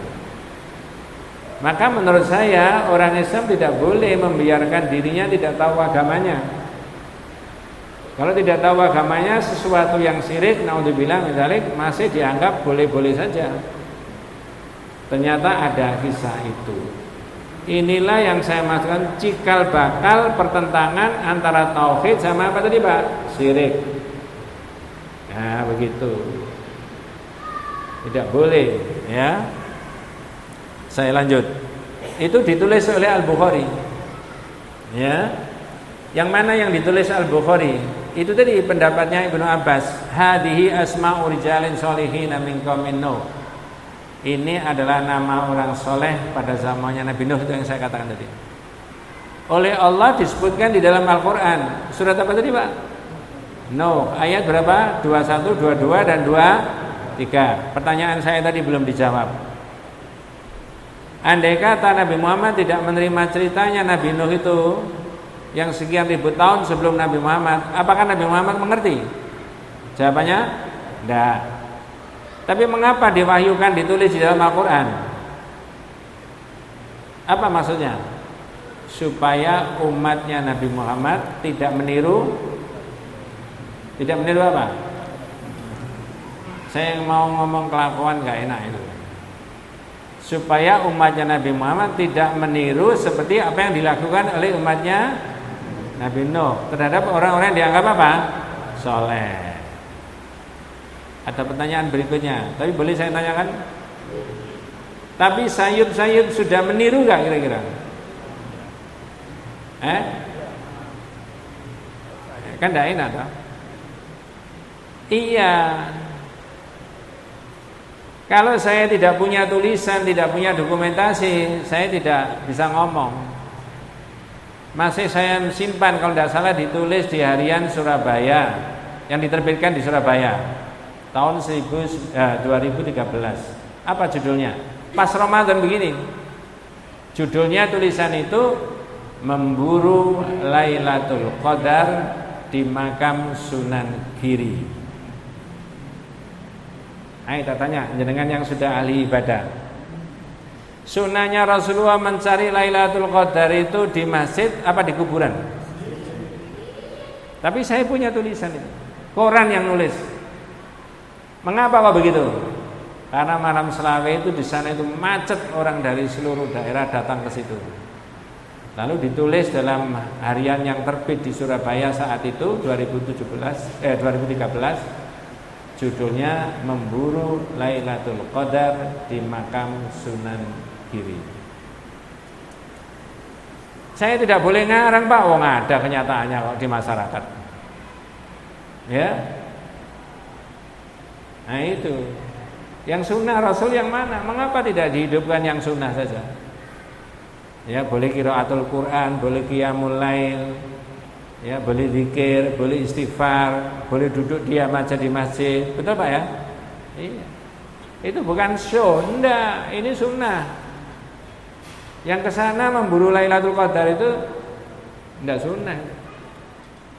Maka menurut saya orang Islam tidak boleh membiarkan dirinya tidak tahu agamanya. Kalau tidak tahu agamanya, sesuatu yang syirik, naudzubillah misalnya, masih dianggap boleh-boleh saja. Ternyata ada kisah itu. Inilah yang saya maksudkan cikal bakal pertentangan antara tauhid sama apa tadi Pak? Syirik. Nah begitu. Tidak boleh ya. Saya lanjut. Itu ditulis oleh Al-Bukhari. Ya. Yang mana yang ditulis Al-Bukhari? Itu tadi pendapatnya Ibnu Abbas. Hadihi asma'u rijalin sholihin min qaumin Nuh. Ini adalah nama orang soleh pada zamannya Nabi Nuh, itu yang saya katakan tadi. Oleh Allah disebutkan di dalam Al-Quran. Surat apa tadi Pak? Nuh. Ayat berapa? 21, 22 dan 23. Pertanyaan saya tadi belum dijawab. Andai kata Nabi Muhammad tidak menerima ceritanya Nabi Nuh itu yang sekian ribu tahun sebelum Nabi Muhammad, apakah Nabi Muhammad mengerti? Jawabannya tidak. Tapi mengapa diwahyukan ditulis di dalam Al-Quran? Apa maksudnya? Supaya umatnya Nabi Muhammad tidak meniru. Tidak meniru apa? Saya mau ngomong kelakuan gak enak itu. Supaya umatnya Nabi Muhammad tidak meniru seperti apa yang dilakukan oleh umatnya Nabi Nuh terhadap orang-orang yang dianggap apa? Soleh. Ada pertanyaan berikutnya, tapi boleh saya tanyakan? Tapi sayup-sayup sudah meniru gak kira-kira? Kan tidak enak toh? Iya. Kalau saya tidak punya tulisan, tidak punya dokumentasi, saya tidak bisa ngomong. Masih saya simpan kalau tidak salah ditulis di Harian Surabaya yang diterbitkan di Surabaya tahun 2013. Apa judulnya? Pas Ramadan begini. Judulnya tulisan itu Memburu Lailatul Qadar di Makam Sunan Giri. Ayo kita tanya jenengan yang sudah ahli ibadah. Sunnahnya Rasulullah mencari Lailatul Qadar itu di masjid apa di kuburan? Tapi saya punya tulisan itu. Koran yang nulis. Mengapa kok begitu? Karena malam Selawe itu di sana itu macet, orang dari seluruh daerah datang ke situ. Lalu ditulis dalam harian yang terbit di Surabaya saat itu 2013, judulnya Memburu Lailatul Qadar di Makam Sunan Giri. Saya tidak boleh ngarang Pak, wong ada kenyataannya kok di masyarakat. Ya. Nah itu. Yang sunnah Rasul yang mana? Mengapa tidak dihidupkan yang sunnah saja? Ya, boleh qiraatul Quran, boleh qiyamul lail, ya, boleh zikir, boleh istighfar, boleh duduk diam aja di masjid. Betul Pak ya? Iya. Itu bukan show, enggak, ini sunnah. Yang kesana memburu Lailatul Qadar itu enggak sunnah.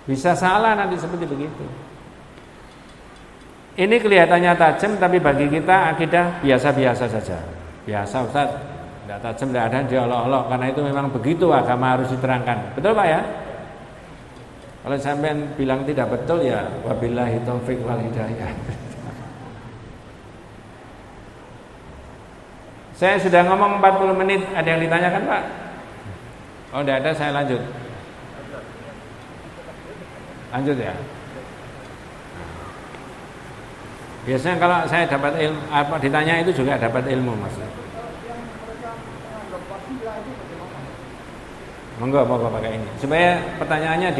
Bisa salah nanti seperti begitu. Ini kelihatannya tajam, tapi bagi kita akidah biasa-biasa saja. Biasa Ustaz, tidak tajam, tidak ada diolok-olok, karena itu memang begitu agama harus diterangkan. Betul Pak ya? Kalau sampean bilang tidak betul ya wabillahi taufik wal hidayah. Saya sudah ngomong 40 menit, ada yang ditanyakan Pak? Oh tidak ada, saya lanjut. Lanjut ya. Biasanya kalau saya dapat ilmu, apa ditanya itu juga dapat ilmu Mas. Monggo pakai ini supaya pertanyaannya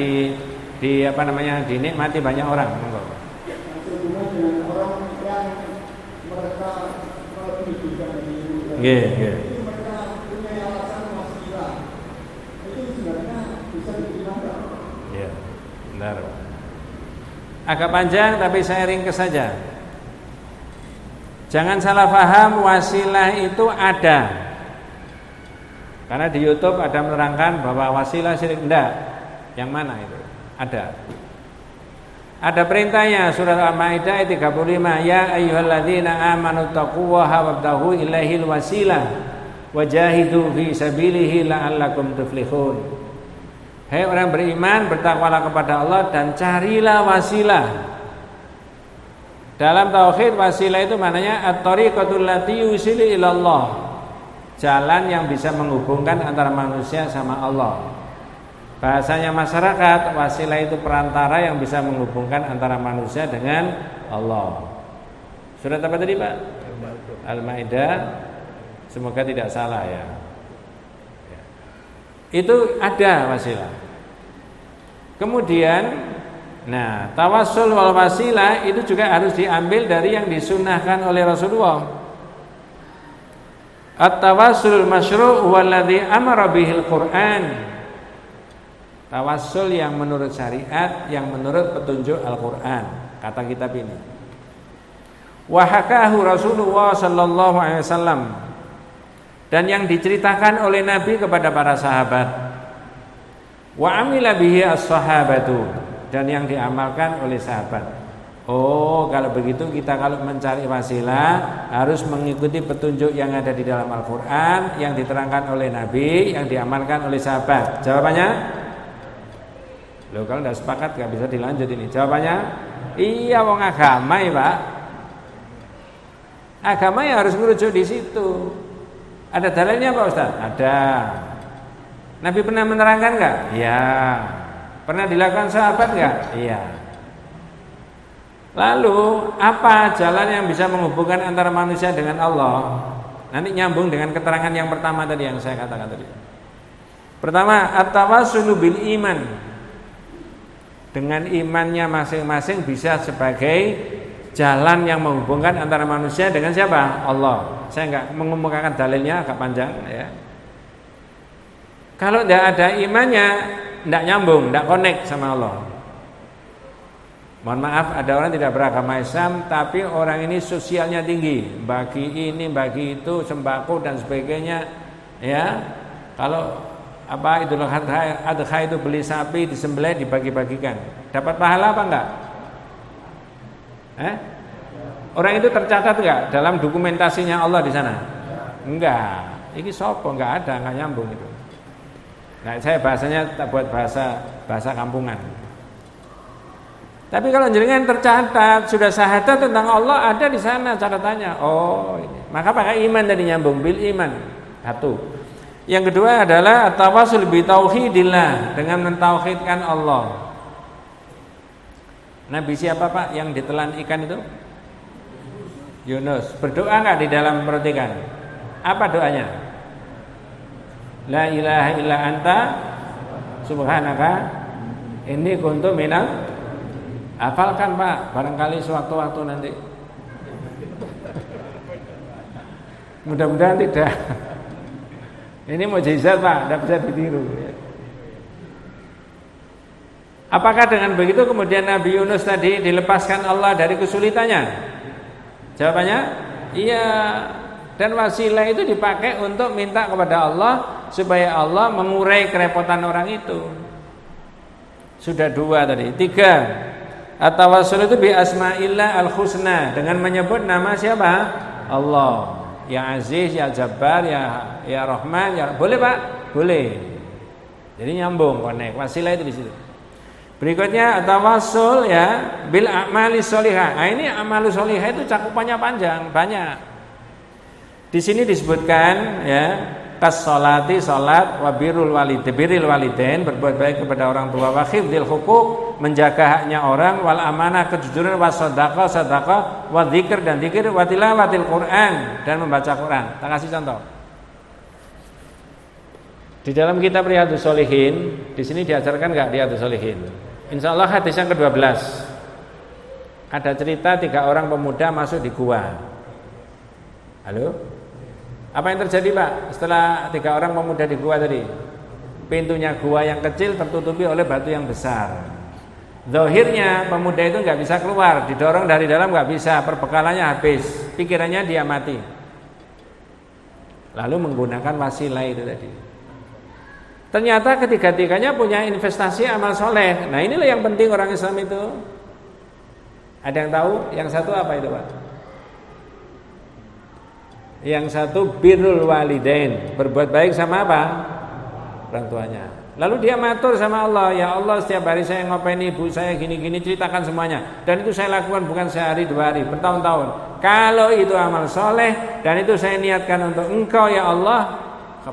di apa namanya dinikmati banyak orang. Monggo. Nggih. Ya, benar. Agak panjang tapi saya ringkas saja. Jangan salah paham, wasilah itu ada. Karena di YouTube ada menerangkan bahwa wasilah syirik, enggak. Yang mana itu? Ada. Ada perintahnya surat Al-Maidah ayat 35, ya ayyuhalladzina amanu taqullaha wabtaghu ilaihil wasilah wajahidu fi sabilihi la'allakum tuflihun. Hai orang beriman, bertakwalah kepada Allah dan carilah wasilah. Dalam tauhid wasilah itu maknanya at-tariqatul lati yusilu ilallah. Jalan yang bisa menghubungkan antara manusia sama Allah. Bahasanya masyarakat, wasilah itu perantara yang bisa menghubungkan antara manusia dengan Allah. Surat apa tadi Pak? Al-Maidah. Semoga tidak salah ya. Itu ada wasilah. Kemudian nah, tawassul wal wasilah itu juga harus diambil dari yang disunnahkan oleh Rasulullah. At-tawassul masyru' walladzi amara bihil Qur'an. Tawassul yang menurut syariat, yang menurut petunjuk Al-Qur'an, kata kitab ini. Wa hakahu Rasulullah sallallahu alaihi wasallam. Dan yang diceritakan oleh Nabi kepada para sahabat. Wa amila bihi as-sahabatu. Dan yang diamalkan oleh sahabat. Oh, kalau begitu kita kalau mencari wasilah harus mengikuti petunjuk yang ada di dalam Al-Quran, yang diterangkan oleh Nabi, yang diamalkan oleh sahabat. Jawabannya? Loh, kalau tidak sepakat gak bisa dilanjut ini. Jawabannya? Iya, wong agama ya Pak. Agama ya harus merujuk di situ. Ada dalilnya Pak Ustaz? Ada. Nabi pernah menerangkan enggak? Iya. Pernah dilakukan sahabat enggak? Iya. Lalu apa jalan yang bisa menghubungkan antara manusia dengan Allah? Nanti nyambung dengan keterangan yang pertama tadi yang saya katakan tadi. Pertama, at-tawassulu bil iman. Dengan imannya masing-masing bisa sebagai jalan yang menghubungkan antara manusia dengan siapa? Allah. Saya enggak mengemukakan dalilnya, agak panjang ya. Kalau tidak ada imannya, tidak nyambung, tidak connect sama Allah. Mohon maaf, ada orang tidak beragama Islam, tapi orang ini sosialnya tinggi, bagi ini, bagi itu, sembako dan sebagainya. Ya, kalau apa Idul Adha itu beli sapi, disembelih, dibagi-bagikan, dapat pahala apa enggak? Orang itu tercatat enggak dalam dokumentasinya Allah di sana? Enggak. Ini sopo enggak ada, enggak nyambung itu. Nah, saya bahasanya tak buat bahasa kampungan. Tapi kalau jenengan tercatat sudah syahadat tentang Allah ada di sana catatannya. Oh, ini. Maka pakai iman tadi nyambung bil iman. Satu. Yang kedua adalah at-tawassul bi tauhidillah, dengan mentauhidkan Allah. Nabi siapa Pak yang ditelan ikan itu? Yunus. Berdoa enggak di dalam perut ikan? Apa doanya? La ilaha illa anta subhanaka inni kuntu minal. Hafalkan Pak, barangkali sewaktu-waktu nanti. Mudah-mudahan tidak. Ini mukjizat Pak, tidak bisa ditiru. Apakah dengan begitu kemudian Nabi Yunus tadi dilepaskan Allah dari kesulitannya? Jawabannya, iya. Dan wasilah itu dipakai untuk minta kepada Allah supaya Allah mengurai kerepotan orang itu. Sudah dua tadi. Tiga, at-tawassul itu bi asma'illah al-husna, dengan menyebut nama siapa? Allah. Ya Aziz, ya Jabbar, ya Rahman, ya boleh Pak? Boleh. Jadi nyambung, connect. Wasilah itu di situ. Berikutnya at-tawassul ya bil a'mali sholihah. Nah, ini amalus sholihah itu cakupannya panjang, banyak. Di sini disebutkan ya kas-sholati, salat, wa birrul walidain, berbuat baik kepada orang tua, wa hifdzil huquq, menjaga haknya orang, wal amanah, kejujuran, wa sedekah, wa dzikir, dan dzikir, wa tilawatil Quran, dan membaca Quran. Tak kasih contoh. Di dalam kitab Riyadhus Shalihin, di sini diajarkan enggak Riyadhus Shalihin? Insyaallah hadis yang ke-12. Ada cerita 3 orang pemuda masuk di gua. Halo? Apa yang terjadi Pak setelah 3 orang pemuda di gua tadi? Pintunya gua yang kecil tertutupi oleh batu yang besar. Zahirnya pemuda itu nggak bisa keluar, didorong dari dalam nggak bisa, perbekalannya habis, pikirannya dia mati. Lalu menggunakan wasilah itu tadi. Ternyata ketiga-tiganya punya investasi amal soleh. Nah inilah yang penting orang Islam itu. Ada yang tahu? Yang satu apa itu Pak? Yang satu birrul walidain, berbuat baik sama apa? Orang tuanya. Lalu dia matur sama Allah, ya Allah setiap hari saya ngopain ibu saya gini-gini, ceritakan semuanya. Dan itu saya lakukan bukan sehari 2 hari, bertahun-tahun. Kalau itu amal soleh dan itu saya niatkan untuk Engkau ya Allah,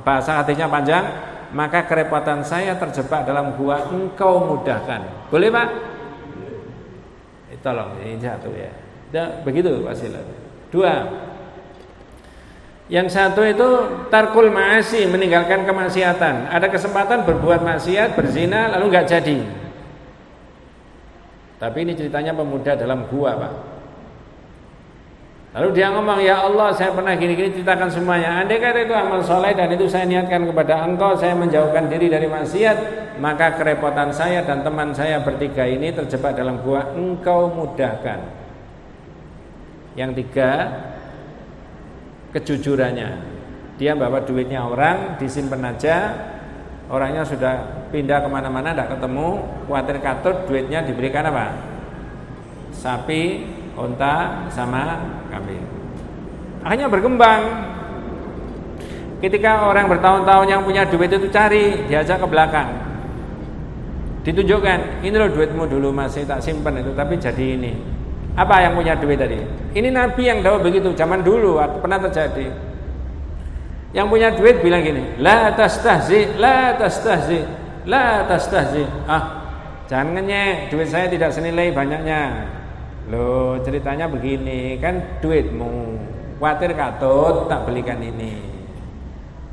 bahasa hadisnya panjang, maka kerepotan saya terjebak dalam gua Engkau mudahkan. Boleh Pak? Tolong ini satu ya. Begitu wasilah. 2. Yang satu itu tarkul ma'asi, meninggalkan kemaksiatan. Ada kesempatan berbuat maksiat, berzina, lalu nggak jadi. Tapi ini ceritanya pemuda dalam gua Pak. Lalu dia ngomong, ya Allah saya pernah gini-gini, ceritakan semuanya. Andai kata itu amal soleh dan itu saya niatkan kepada Engkau, saya menjauhkan diri dari maksiat, maka kerepotan saya dan teman saya bertiga ini terjebak dalam gua, Engkau mudahkan. Yang 3, kejujurannya. Dia bawa duitnya orang, disimpan aja, orangnya sudah pindah kemana-mana, tidak ketemu, khawatir katut, duitnya diberikan apa? Sapi, unta, sama kambing. Akhirnya berkembang. Ketika orang bertahun-tahun yang punya duit itu cari, diajak ke belakang, ditunjukkan, ini loh duitmu dulu masih tak simpan itu, tapi jadi ini. Apa yang punya duit tadi? Ini Nabi yang tahu begitu, zaman dulu pernah terjadi. Yang punya duit bilang gini, la tastahzi, la tastahzi, la tastahzi. Jangan ngenyek, duit saya tidak senilai banyaknya. Loh ceritanya begini, kan duitmu, khawatir katut tak belikan ini.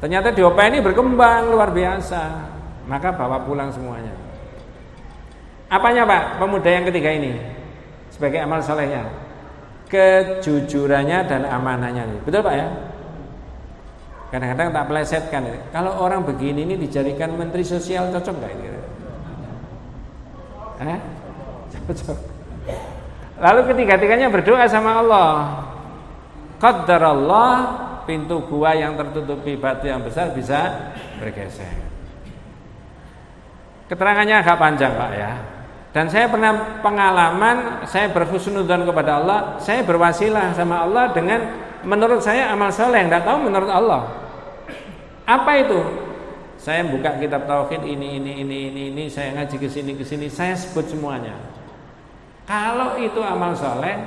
Ternyata diopeni berkembang luar biasa. Maka bawa pulang semuanya. Apanya Pak pemuda yang ketiga ini sebagai amal solehnya? Kejujurannya dan amanahnya. Betul Pak ya? Kadang-kadang tak pelesetkan. Kalau orang begini ini dijadikan menteri sosial cocok nggak ini? Cocok. Lalu ketiga-tiganya berdoa sama Allah. Qaddarallah, pintu gua yang tertutupi batu yang besar bisa bergeser. Keterangannya agak panjang Pak ya. Dan saya pernah pengalaman, saya berhusnudzon kepada Allah, saya berwasilah sama Allah dengan menurut saya amal soleh, enggak tahu menurut Allah. Apa itu? Saya buka kitab tauhid ini, saya ngaji ke sini, saya sebut semuanya. Kalau itu amal soleh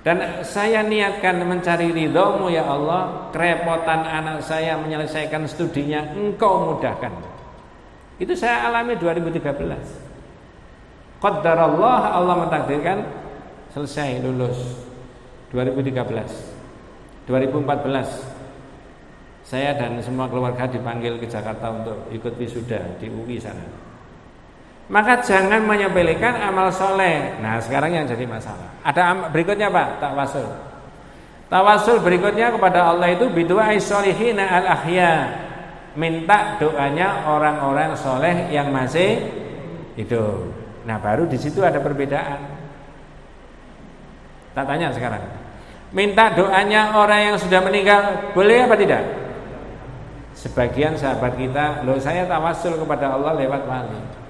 dan saya niatkan mencari ridhomu ya Allah, kerepotan anak saya menyelesaikan studinya Engkau mudahkan. Itu saya alami 2013. Qaddarallah, Allah mentakdirkan selesai lulus 2013. 2014 saya dan semua keluarga dipanggil ke Jakarta untuk ikut wisuda di UI sana. Maka jangan menyepelekan amal soleh. Nah sekarang yang jadi masalah, ada berikutnya Pak, tawasul. Tawasul berikutnya kepada Allah itu bidu'ai sholihina al-ahya, minta doanya orang-orang soleh yang masih hidup. Nah baru di situ ada perbedaan. Tak tanya sekarang, minta doanya orang yang sudah meninggal boleh apa tidak? Sebagian sahabat kita, loh saya tawasul kepada Allah lewat wali.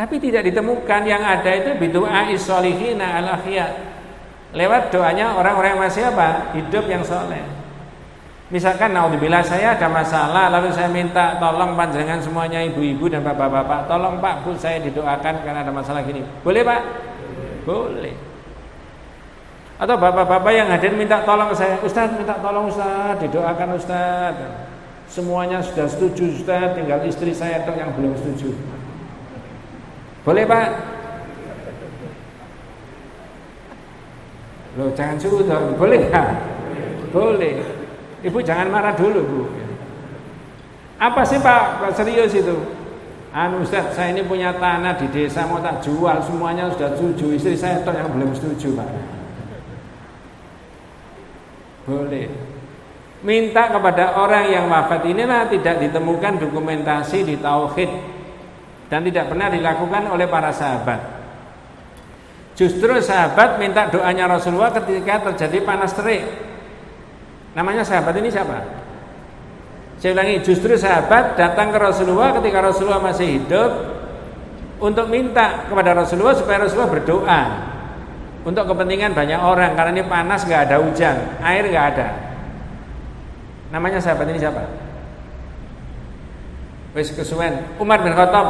Tapi tidak ditemukan, yang ada itu bidu'ai sholihina al-ahya, lewat doanya orang-orang yang masih apa? Hidup yang soleh. Misalkan naudzubillah saya ada masalah, lalu saya minta tolong panjenengan semuanya ibu-ibu dan bapak-bapak, tolong Pak Bu saya didoakan karena ada masalah gini. Boleh Pak? Boleh. Atau bapak-bapak yang hadir minta tolong ke saya, Ustaz minta tolong Ustaz, didoakan Ustaz. Semuanya sudah setuju Ustaz, tinggal istri saya yang belum setuju. Boleh Pak? Loh jangan suruh dong, boleh Pak? Boleh. Ibu jangan marah dulu Bu. Apa sih Pak serius itu? Ustaz saya ini punya tanah di desa mau tak jual, semuanya sudah setuju, istri saya toh yang belum setuju Pak. Boleh. Minta kepada orang yang wafat inilah tidak ditemukan dokumentasi di tauhid dan tidak pernah dilakukan oleh para sahabat. Justru sahabat minta doanya Rasulullah ketika terjadi panas terik. Namanya sahabat ini siapa? Saya ulangi, justru sahabat datang ke Rasulullah ketika Rasulullah masih hidup untuk minta kepada Rasulullah supaya Rasulullah berdoa untuk kepentingan banyak orang, karena ini panas, gak ada hujan, air gak ada. Namanya sahabat ini siapa? Wes kesuwen, Umar bin Khattab.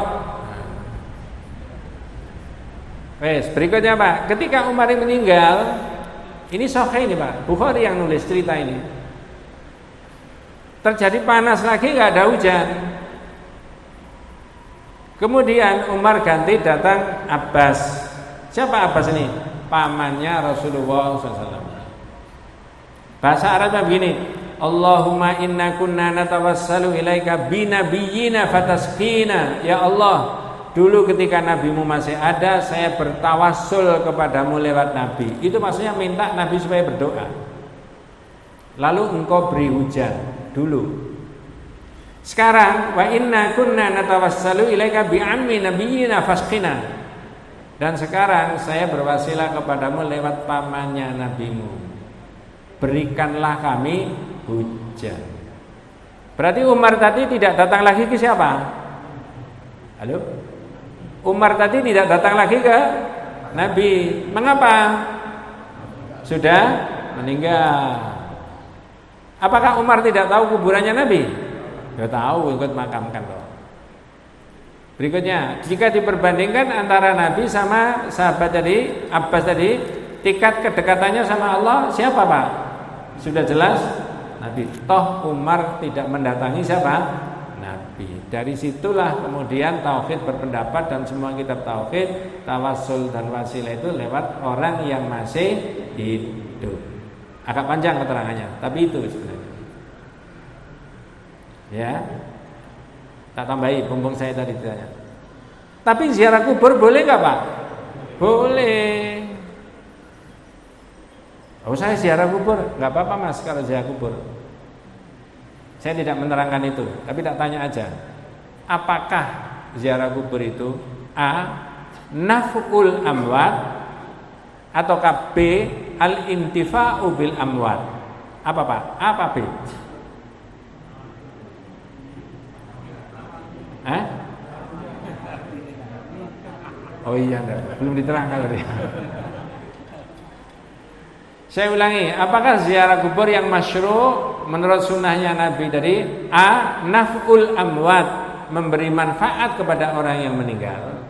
Wes berikutnya Pak, ketika Umar meninggal, ini sahih ini Pak, Bukhari yang nulis cerita ini. Terjadi panas lagi, gak ada hujan. Kemudian Umar ganti datang Abbas. Siapa Abbas ini? Pamannya Rasulullah SAW. Bahasa Arabnya begini, Allahumma inna kunna natawassalu ilaika binabiyyina fatasqina. Ya Allah, dulu ketika nabimu masih ada, saya bertawassul kepadamu lewat nabi. Itu maksudnya minta nabi supaya berdoa. Lalu engkau beri hujan dulu. Sekarang wa inna kunna natawassalu ilaika bi'ammi nabiyyina fasqina. Dan sekarang saya berwasilah kepadamu lewat pamannya nabimu, berikanlah kami hujan. Berarti Umar tadi tidak datang lagi ke siapa? Halo? Umar tadi tidak datang lagi ke Nabi. Mengapa? Sudah meninggal. Apakah Umar tidak tahu kuburannya Nabi? Tidak tahu, ikut makamkan loh. Berikutnya, jika diperbandingkan antara Nabi sama sahabat tadi, Abbas tadi, tingkat kedekatannya sama Allah siapa Pak? Sudah jelas Nabi. Toh Umar tidak mendatangi siapa? Nabi. Dari situlah kemudian tauhid berpendapat dan semua kitab tauhid, tawassul dan wasilah itu lewat orang yang masih hidup. Agak panjang keterangannya, tapi itu sebenarnya. Ya. Tak tambahi bumbung saya tadi ditanya. Tapi ziarah kubur boleh nggak Pak? Boleh. Oh saya ziarah kubur, nggak apa-apa Mas kalau ziarah kubur. Saya tidak menerangkan itu, tapi tak tanya aja. Apakah ziarah kubur itu A, naf'ul amwat, atau B, al-intifa'u bil amwat? Apa Pak? Apa B? Oh iya, belum diterangkan tadi. Saya ulangi, apakah ziarah kubur yang masyru' menurut sunnahnya Nabi tadi? A, naf'ul amwat, memberi manfaat kepada orang yang meninggal.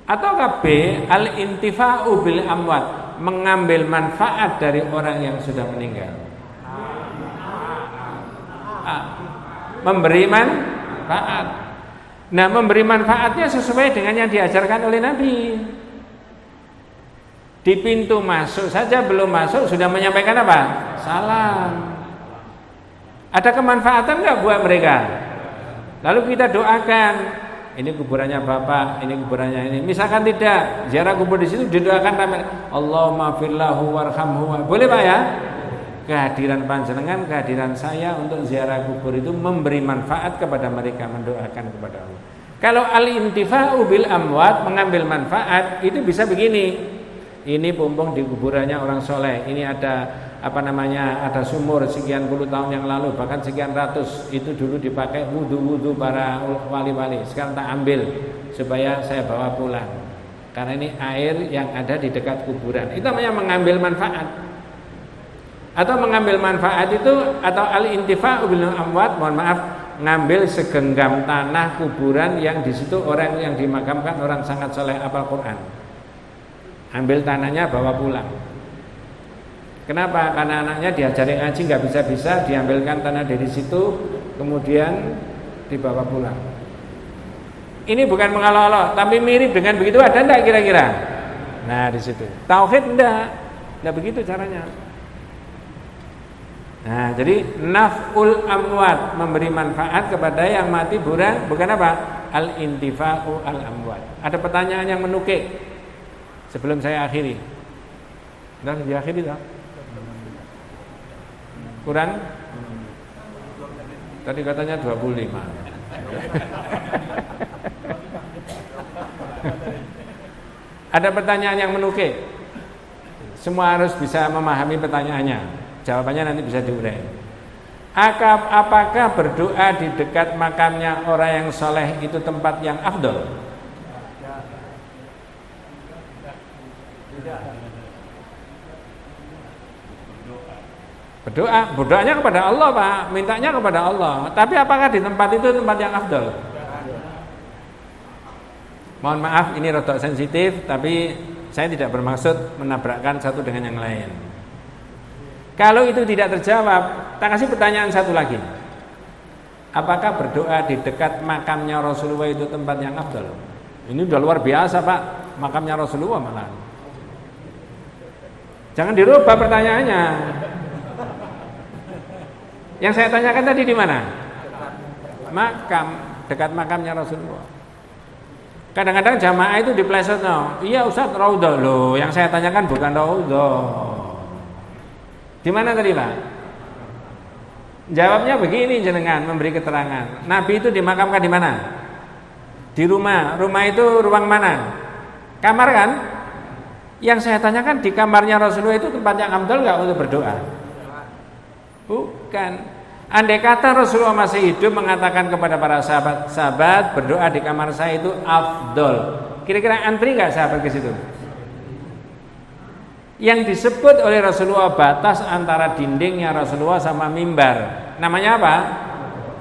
Ataukah B, al-intifa'u bil amwat, mengambil manfaat dari orang yang sudah meninggal. Memberi manfaat. Nah, memberi manfaatnya sesuai dengan yang diajarkan oleh Nabi. Di pintu masuk saja belum masuk sudah menyampaikan apa? Salam. Ada kemanfaatan enggak buat mereka? Lalu kita doakan, ini kuburannya Bapak, ini kuburannya ini. Misalkan tidak, ziarah kubur di situ didoakan Allahumma firlahu warhamhu. Boleh Pak ya? Kehadiran panjenengan, kehadiran saya untuk ziarah kubur itu memberi manfaat kepada mereka, mendoakan kepada Allah. Kalau al-intifa'u bil amwat, mengambil manfaat, itu bisa begini. Ini pumpung di kuburannya orang soleh. Ini ada ada sumur sekian puluh tahun yang lalu, bahkan sekian ratus. Itu dulu dipakai wudu para wali-wali. Sekarang tak ambil supaya saya bawa pulang. Karena ini air yang ada di dekat kuburan. Itu namanya mengambil manfaat. Atau mengambil manfaat itu atau al-intifa'u bil amwat, mohon maaf, ngambil segenggam tanah kuburan yang di situ orang yang dimakamkan orang sangat soleh hafal Quran. Ambil tanahnya bawa pulang. Kenapa? Karena anaknya diajari ngaji nggak bisa-bisa, diambilkan tanah dari situ, kemudian dibawa pulang. Ini bukan mengolok-olok, tapi mirip dengan begitu. Ada enggak kira-kira? Nah di situ. Tauhid enggak begitu caranya. Nah jadi naf'ul amwat, memberi manfaat kepada yang mati bukan apa? Al-intifa'u al-amwat. Ada pertanyaan yang menukik sebelum saya akhiri. Sudah diakhiri tak? Kurang? Tadi katanya 25. Ada pertanyaan yang menukik. Semua harus bisa memahami pertanyaannya. Jawabannya nanti bisa diurai. Apakah berdoa di dekat makamnya orang yang soleh itu tempat yang afdol? Berdoanya kepada Allah Pak, mintanya kepada Allah. Tapi apakah di tempat itu tempat yang afdal? Mohon maaf ini rada sensitif, tapi saya tidak bermaksud menabrakkan satu dengan yang lain. Kalau itu tidak terjawab, tak kasih pertanyaan satu lagi. Apakah berdoa di dekat makamnya Rasulullah itu tempat yang afdal? Ini udah luar biasa Pak, makamnya Rasulullah malah. Jangan dirubah pertanyaannya. Yang saya tanyakan tadi di mana? Makam, dekat makamnya Rasulullah. Kadang-kadang jamaah itu dipleset, no. Iya Ustaz, raudhah. Loh, yang saya tanyakan bukan raudhah. Di mana tadi Pak? Jawabnya begini jenengan memberi keterangan. Nabi itu dimakamkan di mana? Di rumah. Rumah itu ruang mana? Kamar kan? Yang saya tanyakan di kamarnya Rasulullah itu tempat yang afdal enggak untuk berdoa? Bukan. Andai kata Rasulullah masih hidup mengatakan kepada para sahabat berdoa di kamar saya itu afdol. Kira-kira antri enggak sahabat ke situ? Yang disebut oleh Rasulullah batas antara dindingnya Rasulullah sama mimbar. Namanya apa?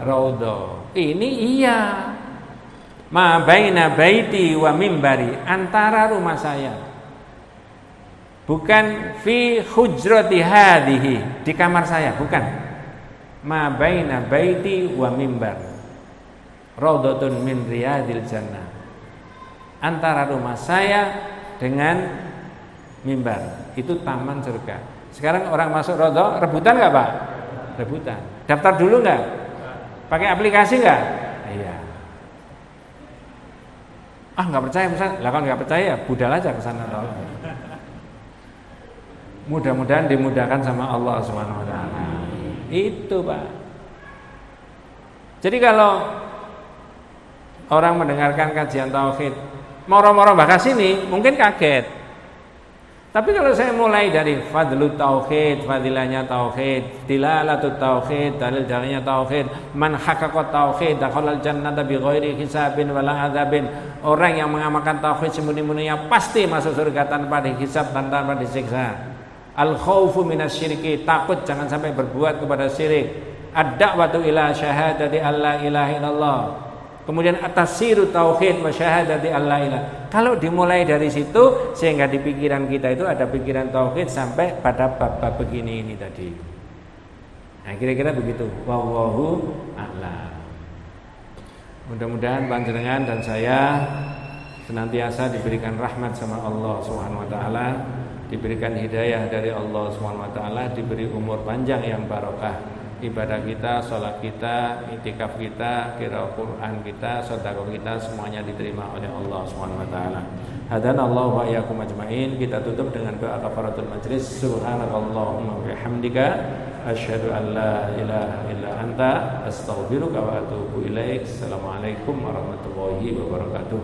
Raudhah. Ini iya. Ma baina baiti wa mimbari, antara rumah saya. Bukan fi hujrati hadhihi, di kamar saya, bukan. Ma baina baiti wa mimbar. Raudhatun min riyadil jannah. Antara rumah saya dengan mimbar, itu taman surga. Sekarang orang masuk raudhah rebutan enggak, Pak? Rebutan. Daftar dulu enggak? Pakai aplikasi enggak? Iya. Enggak percaya Ustaz. Lah kalau enggak percaya, budal aja ke sana tolong. Mudah-mudahan dimudahkan sama Allah Subhanahu wa taala. Itu, Pak. Jadi kalau orang mendengarkan kajian tauhid, moro-moro bahas ini mungkin kaget. Tapi kalau saya mulai dari fadlut tauhid, fadilahnya tauhid, dilalatut tauhid, dalil-dalilnya tauhid, man haqqaqat tauhid dakhalal jannata bighairi hisabin wala adzabin. Orang yang mengamalkan tauhid sembunyi-sembunyinya pasti masuk surga tanpa dihisab dan tanpa disiksa. Al-khaufu minasyirki, takut jangan sampai berbuat kepada syirik. Ad-da'watu ila syahadati alla ilaha illallah. Kemudian atasiru tauhid wa syahadati alla ilaha. Kalau dimulai dari situ sehingga di pikiran kita itu ada pikiran tauhid sampai pada bab-bab begini ini tadi. Nah, kira-kira begitu. Wallahu a'lam. Mudah-mudahan panjenengan dan saya senantiasa diberikan rahmat sama Allah Subhanahu wa taala, diberikan hidayah dari Allah Subhanahu wa taala, diberi umur panjang yang barokah. Ibadah kita, sholat kita, itikaf kita, qiraah Quran kita, sedekah kita semuanya diterima oleh Allah Subhanahu wa taala. Hadanallahu wa iyyakum ajmain. Kita tutup dengan doa kafaratul majlis. Subhanakallahumma wa bihamdika asyhadu an la ilaha illa anta astaghfiruka wa atubu ilaik. Assalamualaikum warahmatullahi wabarakatuh.